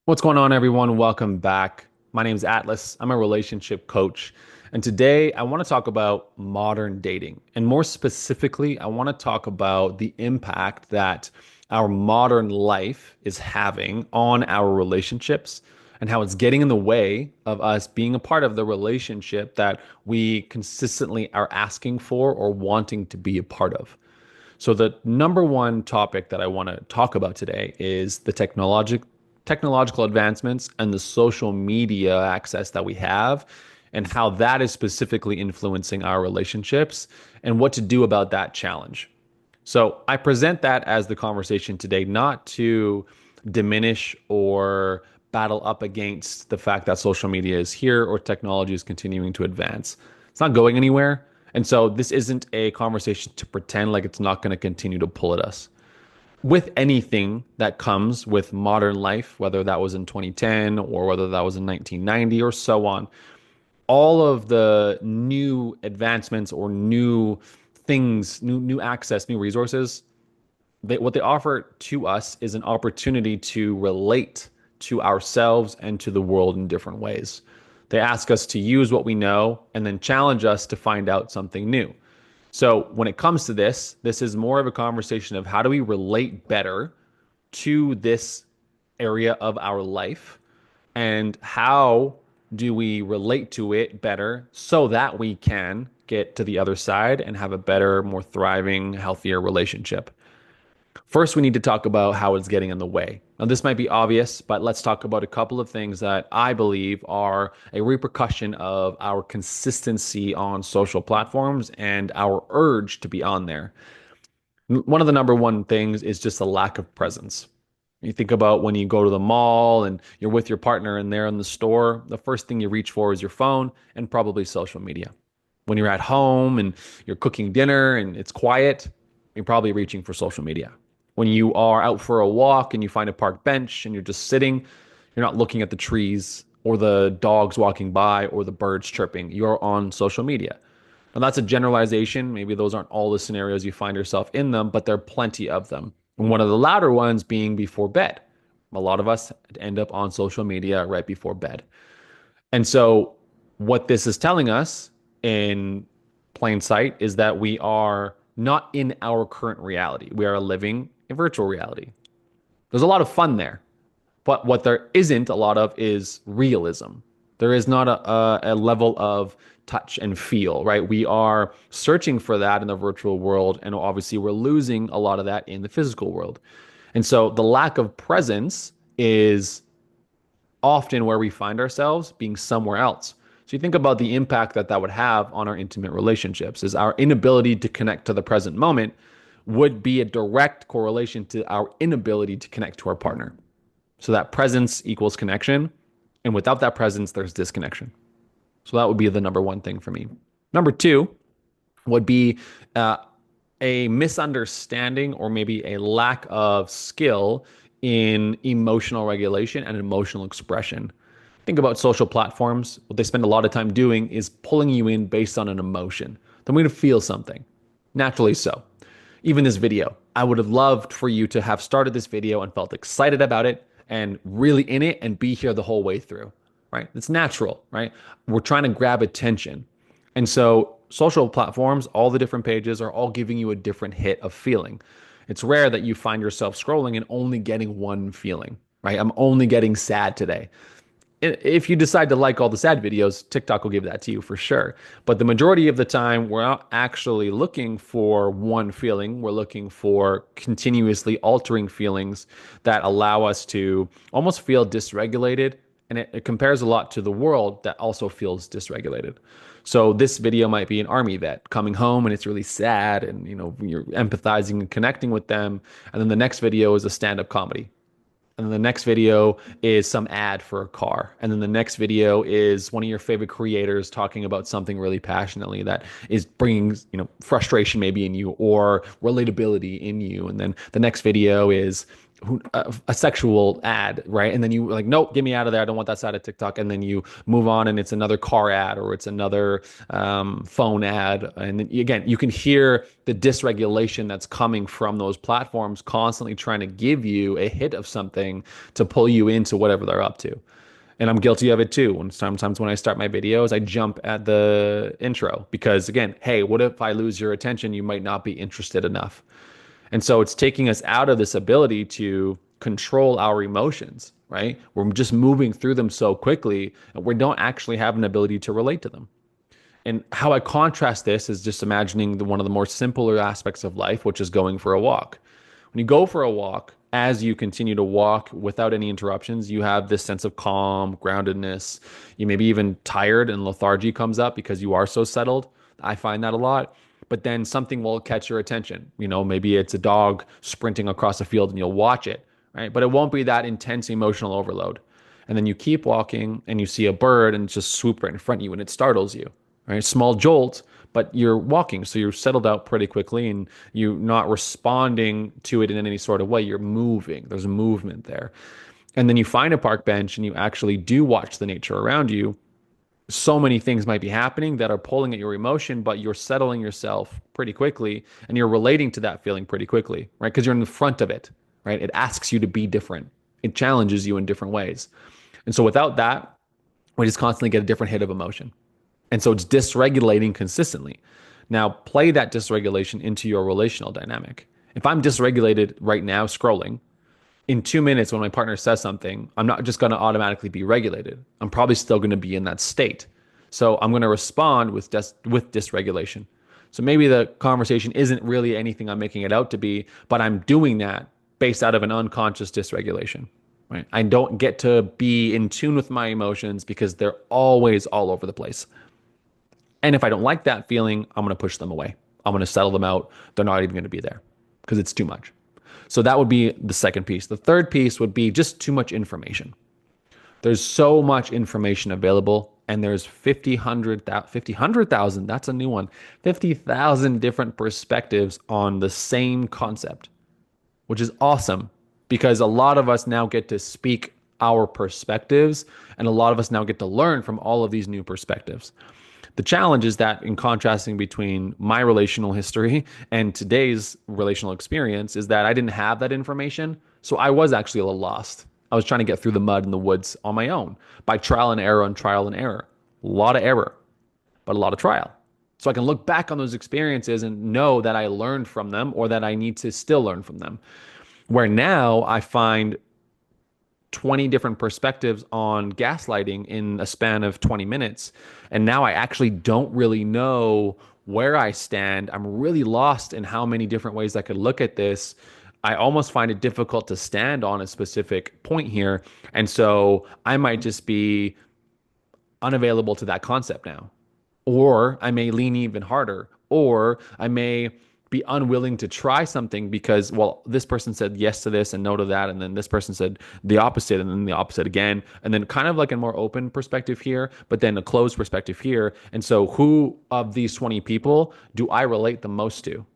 What's going on, everyone? Welcome back. My name is Atlas. I'm a relationship coach. And today I want to talk about modern dating. And more specifically, I want to talk about the impact that our modern life is having on our relationships and how it's getting in the way of us being a part of the relationship that we consistently are asking for or wanting to be a part of. So the number one topic that I want to talk about today is the technological advancements and the social media access that we have and how that is specifically influencing our relationships and what to do about that challenge. So I present that as the conversation today, not to diminish or battle up against the fact that social media is here or technology is continuing to advance. It's not going anywhere. And so this isn't a conversation to pretend like it's not going to continue to pull at us. With anything that comes with modern life, whether that was in 2010 or whether that was in 1990 or so on, all of the new advancements or new things, new access, new resources, what they offer to us is an opportunity to relate to ourselves and to the world in different ways. They ask us to use what we know and then challenge us to find out something new. So when it comes to this is more of a conversation of how do we relate better to this area of our life and how do we relate to it better so that we can get to the other side and have a better, more thriving, healthier relationship. First, we need to talk about how it's getting in the way. Now, this might be obvious, but let's talk about a couple of things that I believe are a repercussion of our consistency on social platforms and our urge to be on there. One of the number one things is just a lack of presence. You think about when you go to the mall and you're with your partner and they're in the store, the first thing you reach for is your phone and probably social media. When you're at home and you're cooking dinner and it's quiet, you're probably reaching for social media. When you are out for a walk and you find a park bench and you're just sitting, you're not looking at the trees or the dogs walking by or the birds chirping. You're on social media. Now, that's a generalization. Maybe those aren't all the scenarios you find yourself in them, but there are plenty of them. And one of the louder ones being before bed. A lot of us end up on social media right before bed. And so, what this is telling us in plain sight is that we are not in our current reality. We are living a virtual reality. There's a lot of fun there, but what there isn't a lot of is realism. There is not a level of touch and feel, right? We are searching for that in the virtual world, and obviously we're losing a lot of that in the physical world. And so the lack of presence is often where we find ourselves being somewhere else. So you think about the impact that that would have on our intimate relationships is our inability to connect to the present moment would be a direct correlation to our inability to connect to our partner. So that presence equals connection. And without that presence, there's disconnection. So that would be the number one thing for me. Number two would be a misunderstanding or maybe a lack of skill in emotional regulation and emotional expression. Think about social platforms. What they spend a lot of time doing is pulling you in based on an emotion. Then we're going to feel something. Naturally so. Even this video, I would have loved for you to have started this video and felt excited about it and really in it and be here the whole way through, right? It's natural, right? We're trying to grab attention. And so social platforms, all the different pages are all giving you a different hit of feeling. It's rare that you find yourself scrolling and only getting one feeling, right? I'm only getting sad today. If you decide to like all the sad videos, TikTok will give that to you for sure. But the majority of the time, we're not actually looking for one feeling. We're looking for continuously altering feelings that allow us to almost feel dysregulated. And it compares a lot to the world that also feels dysregulated. So this video might be an army vet coming home and it's really sad and you're empathizing and connecting with them. And then the next video is a stand-up comedy. And then the next video is some ad for a car. And then the next video is one of your favorite creators talking about something really passionately that is bringing, frustration maybe in you or relatability in you. And then the next video is a sexual ad, right? And then you like, nope, get me out of there. I don't want that side of TikTok. And then you move on, and it's another car ad or it's another phone ad. And then, again, you can hear the dysregulation that's coming from those platforms constantly trying to give you a hit of something to pull you into whatever they're up to. And I'm guilty of it too. When sometimes when I start my videos, I jump at the intro because, again, hey, what if I lose your attention? You might not be interested enough. And so it's taking us out of this ability to control our emotions, right? We're just moving through them so quickly, and we don't actually have an ability to relate to them. And how I contrast this is just imagining one of the more simpler aspects of life, which is going for a walk. When you go for a walk, as you continue to walk without any interruptions, you have this sense of calm, groundedness. You may be even tired and lethargy comes up because you are so settled. I find that a lot. But then something will catch your attention. Maybe it's a dog sprinting across a field and you'll watch it, right? But it won't be that intense emotional overload. And then you keep walking and you see a bird and it's just swoop right in front of you and it startles you, right? Small jolt, but you're walking, so you're settled out pretty quickly and you're not responding to it in any sort of way. You're moving. There's movement there. And then you find a park bench and you actually do watch the nature around you. So many things might be happening that are pulling at your emotion, but you're settling yourself pretty quickly and you're relating to that feeling pretty quickly, right? Because you're in the front of it, right? It asks you to be different. It challenges you in different ways. And so without that, we just constantly get a different hit of emotion. And so it's dysregulating consistently. Now, play that dysregulation into your relational dynamic. If I'm dysregulated right now scrolling, in 2 minutes when my partner says something, I'm not just going to automatically be regulated. I'm probably still going to be in that state. So I'm going to respond with dysregulation. So maybe the conversation isn't really anything I'm making it out to be, but I'm doing that based out of an unconscious dysregulation. Right? I don't get to be in tune with my emotions because they're always all over the place. And if I don't like that feeling, I'm going to push them away. I'm going to settle them out. They're not even going to be there because it's too much. So that would be the second piece. The third piece would be just too much information. There's so much information available, and there's 100,000, that's a new one, 50,000 different perspectives on the same concept, which is awesome because a lot of us now get to speak our perspectives, and a lot of us now get to learn from all of these new perspectives. The challenge is that in contrasting between my relational history and today's relational experience is that I didn't have that information. So I was actually a little lost. I was trying to get through the mud and the woods on my own by trial and error and trial and error. A lot of error, but a lot of trial. So I can look back on those experiences and know that I learned from them or that I need to still learn from them. Where now I find 20 different perspectives on gaslighting in a span of 20 minutes. And now I actually don't really know where I stand. I'm really lost in how many different ways I could look at this. I almost find it difficult to stand on a specific point here. And so I might just be unavailable to that concept now. Or I may lean even harder. Or I may be unwilling to try something because, well, this person said yes to this and no to that. And then this person said the opposite and then the opposite again. And then kind of like a more open perspective here, but then a closed perspective here. And so who of these 20 people do I relate the most to?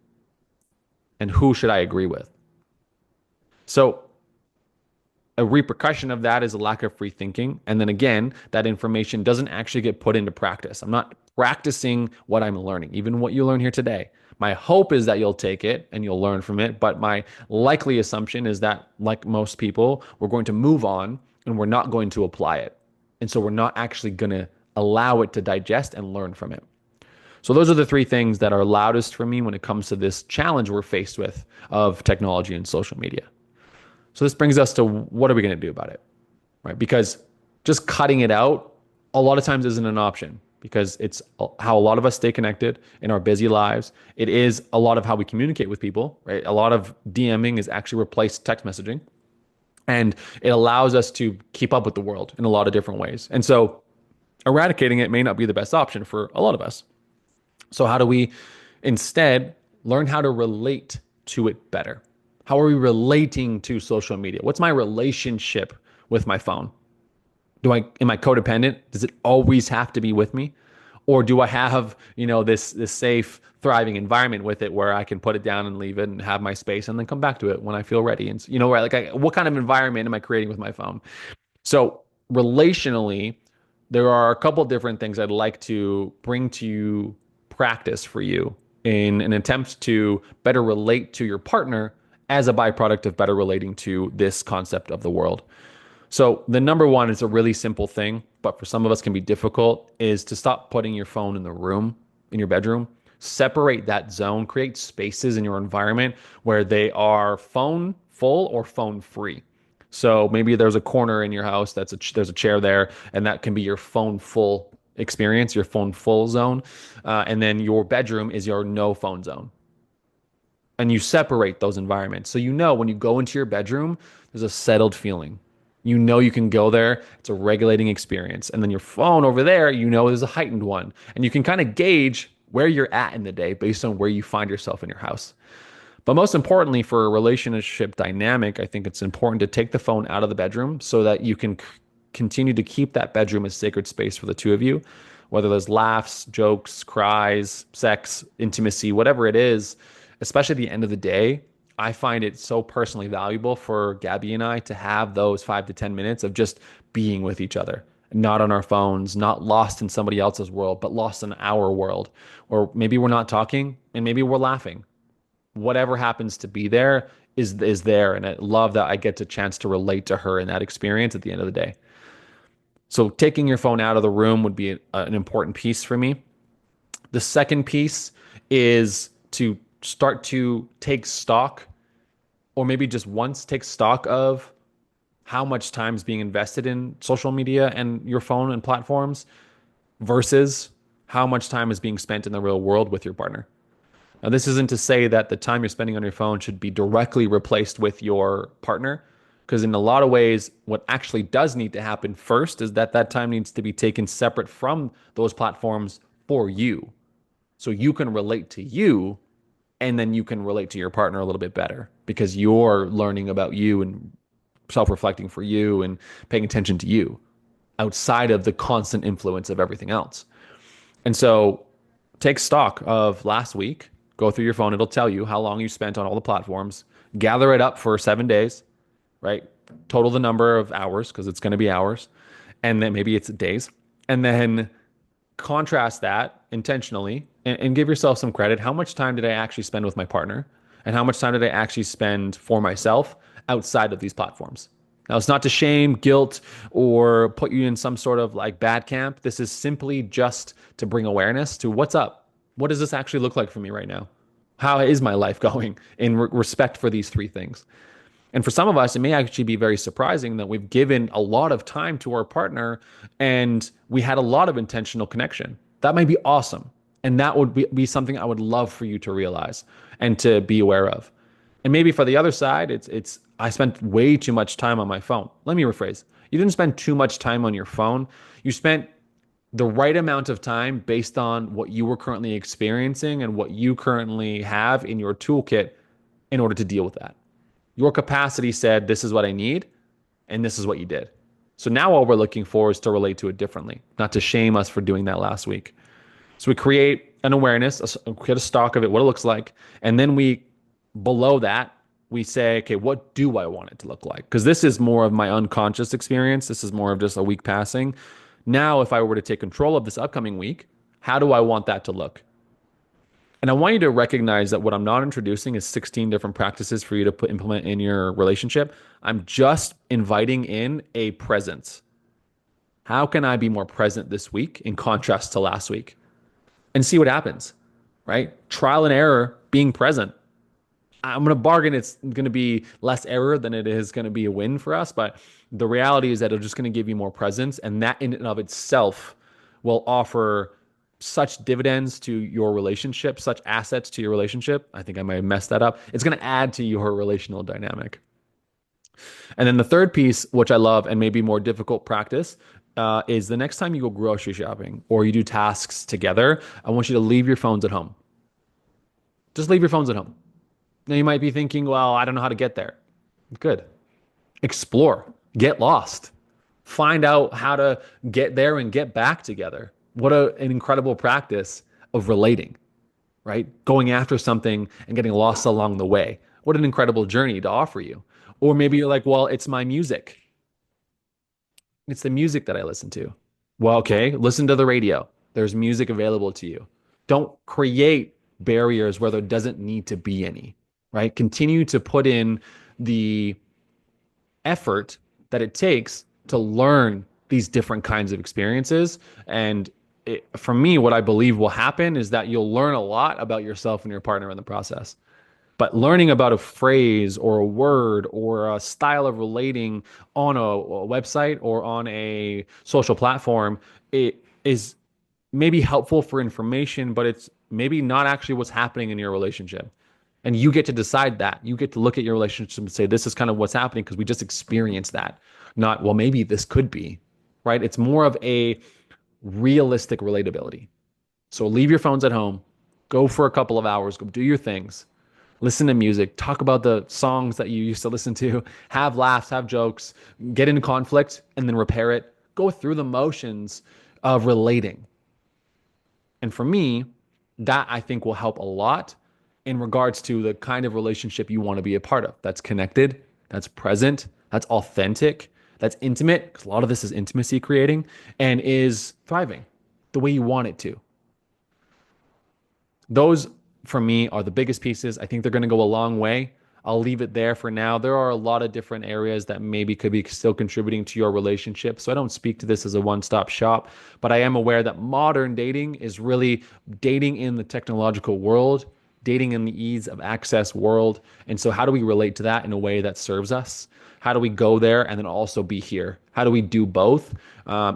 And who should I agree with? So a repercussion of that is a lack of free thinking. And then again, that information doesn't actually get put into practice. I'm not practicing what I'm learning, even what you learn here today. My hope is that you'll take it and you'll learn from it. But my likely assumption is that, like most people, we're going to move on and we're not going to apply it. And so we're not actually going to allow it to digest and learn from it. So those are the three things that are loudest for me when it comes to this challenge we're faced with of technology and social media. So this brings us to what are we going to do about it, right? Because just cutting it out a lot of times isn't an option because it's how a lot of us stay connected in our busy lives. It is a lot of how we communicate with people, right? A lot of DMing is actually replaced text messaging, and it allows us to keep up with the world in a lot of different ways. And so eradicating it may not be the best option for a lot of us. So how do we instead learn how to relate to it better? How are we relating to social media? What's my relationship with my phone? Am I codependent? Does it always have to be with me? Or do I have, this safe thriving environment with it where I can put it down and leave it and have my space and then come back to it when I feel ready. And where what kind of environment am I creating with my phone? So relationally, there are a couple different things I'd like to bring to you practice for you in an attempt to better relate to your partner as a byproduct of better relating to this concept of the world. So the number one is a really simple thing, but for some of us can be difficult, is to stop putting your phone in the room, in your bedroom. Separate that zone, create spaces in your environment where they are phone full or phone free. So maybe there's a corner in your house there's a chair there, and that can be your phone full experience, your phone full zone. And then your bedroom is your no phone zone, and you separate those environments. So when you go into your bedroom, there's a settled feeling. You can go there. It's a regulating experience. And then your phone over there, there's a heightened one. And you can kind of gauge where you're at in the day based on where you find yourself in your house. But most importantly, for a relationship dynamic, I think it's important to take the phone out of the bedroom so that you can continue to keep that bedroom a sacred space for the two of you, whether there's laughs, jokes, cries, sex, intimacy, whatever it is, especially at the end of the day. I find it so personally valuable for Gabby and I to have those 5 to 10 minutes of just being with each other, not on our phones, not lost in somebody else's world, but lost in our world. Or maybe we're not talking and maybe we're laughing. Whatever happens to be there is there. And I love that I get a chance to relate to her in that experience at the end of the day. So taking your phone out of the room would be an important piece for me. The second piece is to start to take stock, or maybe just once take stock of how much time is being invested in social media and your phone and platforms versus how much time is being spent in the real world with your partner. Now, this isn't to say that the time you're spending on your phone should be directly replaced with your partner, because in a lot of ways, what actually does need to happen first is that time needs to be taken separate from those platforms for you. So you can relate to you, and then you can relate to your partner a little bit better because you're learning about you and self-reflecting for you and paying attention to you outside of the constant influence of everything else. And so take stock of last week, go through your phone. It'll tell you how long you spent on all the platforms, gather it up for 7 days, right? Total the number of hours because it's going to be hours. And then maybe it's days. And then contrast that intentionally and give yourself some credit. How much time did I actually spend with my partner? And how much time did I actually spend for myself outside of these platforms? Now, it's not to shame, guilt, or put you in some sort of like bad camp. This is simply just to bring awareness to what's up. What does this actually look like for me right now? How is my life going in respect for these three things? And for some of us, it may actually be very surprising that we've given a lot of time to our partner and we had a lot of intentional connection. That might be awesome. And that would be something I would love for you to realize and to be aware of. And maybe for the other side, it's I spent way too much time on my phone. Let me rephrase. You didn't spend too much time on your phone. You spent the right amount of time based on what you were currently experiencing and what you currently have in your toolkit in order to deal with that. Your capacity said, this is what I need, and this is what you did. So now all we're looking for is to relate to it differently, not to shame us for doing that last week. So we create an awareness, get a stock of it, what it looks like, and then below that, we say, okay, what do I want it to look like? Because this is more of my unconscious experience. This is more of just a week passing. Now, if I were to take control of this upcoming week, how do I want that to look? And I want you to recognize that what I'm not introducing is 16 different practices for you to implement in your relationship. I'm just inviting in a presence. How can I be more present this week in contrast to last week? And see what happens, right? Trial and error, being present. I'm going to bargain it's going to be less error than it is going to be a win for us. But the reality is that it's just going to give you more presence. And that in and of itself will offer such dividends to your relationship, such assets to your relationship. I think I might have messed that up. It's going to add to your relational dynamic. And then the third piece, which I love and maybe more difficult practice, is the next time you go grocery shopping or you do tasks together, I want you to leave your phones at home. Just leave your phones at home. Now you might be thinking, well, I don't know how to get there. Good. Explore. Get lost. Find out how to get there and get back together. What an incredible practice of relating. right? Going after something and getting lost along the way. What an incredible journey to offer you. Or maybe you're like, well, it's my music. It's the music that I listen to. Well, okay, listen to the radio. There's music available to you. Don't create barriers where there doesn't need to be any, right? Continue to put in the effort that it takes to learn these different kinds of experiences. And for me, what I believe will happen is that you'll learn a lot about yourself and your partner in the process. But learning about a phrase or a word or a style of relating on a website or on a social platform, it is maybe helpful for information, but it's maybe not actually what's happening in your relationship. And you get to decide that. You get to look at your relationship and say, this is kind of what's happening because we just experienced that. Not, well, maybe this could be, right? It's more of a realistic relatability. So leave your phones at home, go for a couple of hours, go do your things, listen to music, talk about the songs that you used to listen to, have laughs, have jokes, get into conflict, and then repair it. Go through the motions of relating. And for me, that I think will help a lot in regards to the kind of relationship you want to be a part of. That's connected, that's present, that's authentic, that's intimate, because a lot of this is intimacy creating, and is thriving the way you want it to. Those for me are the biggest pieces. I think they're going to go a long way. I'll leave it there for now. There are a lot of different areas that maybe could be still contributing to your relationship. So I don't speak to this as a one-stop shop, but I am aware that modern dating is really dating in the technological world, dating in the ease of access world. And so how do we relate to that in a way that serves us? How do we go there and then also be here? How do we do both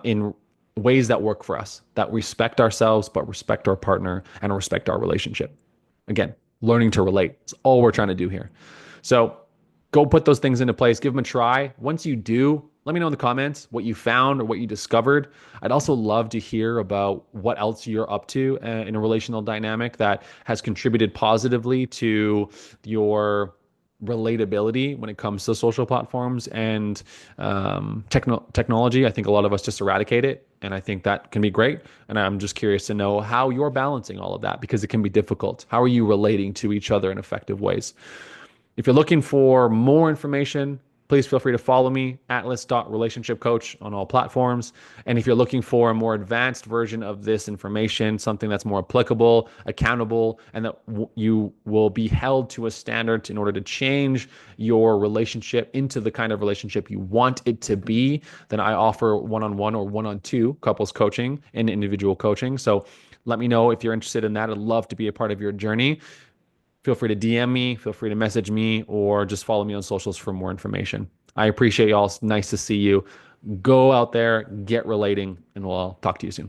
in ways that work for us, that respect ourselves, but respect our partner and respect our relationship? Again, learning to relate. It's all we're trying to do here. So go put those things into place, give them a try. Once you do, let me know in the comments what you found or what you discovered. I'd also love to hear about what else you're up to in a relational dynamic that has contributed positively to your relatability when it comes to social platforms and technology. I think a lot of us just eradicate it, and I think that can be great. And I'm just curious to know how you're balancing all of that because it can be difficult. How are you relating to each other in effective ways? If you're looking for more information, please feel free to follow me, atlas.relationshipcoach on all platforms. And if you're looking for a more advanced version of this information, something that's more applicable, accountable, and that you will be held to a standard in order to change your relationship into the kind of relationship you want it to be, then I offer one-on-one or one-on-two couples coaching and individual coaching. So let me know if you're interested in that. I'd love to be a part of your journey. Feel free to DM me, feel free to message me, or just follow me on socials for more information. I appreciate y'all. It's nice to see you. Go out there, get relating, and we'll talk to you soon.